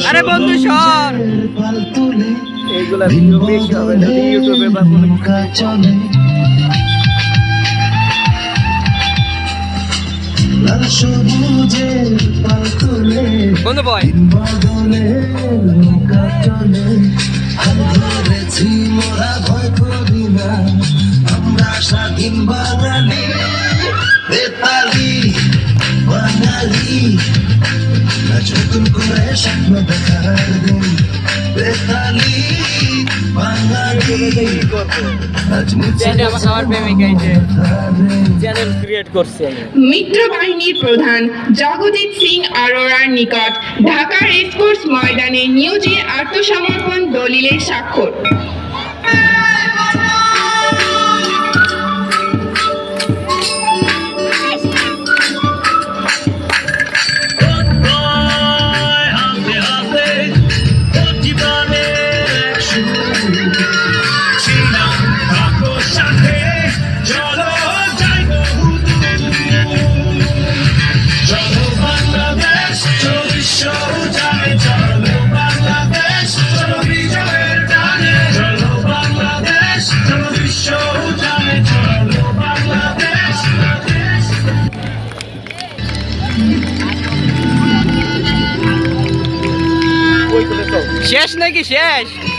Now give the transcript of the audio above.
আরে বন্ধু সর এইগুলা ভিডিও বেশি হবে যদি ইউটিউবে বা কোনো চলে লাল সবুজের পাল তুলে বন্ধু বয় বদলে নৌকা চলে হাল ধরেছি মোরা ভয় করি না আমরা স্বাধীন বাঙালি বেতালি বাঙালি নতুন করে স্বপ্ন দেখার দিন বেতালি বাঙালি আমার প্রেমিকা চ্যানেল ক্রিয়েট করছে মিত্র বাহিনীর প্রধান জগজিৎ সিং আরোরার নিকট ঢাকা রেসকোর্স ময়দানে নিউজে আত্মসমর্পণ দলিলের স্বাক্ষর। শেষ নাকি শেষ?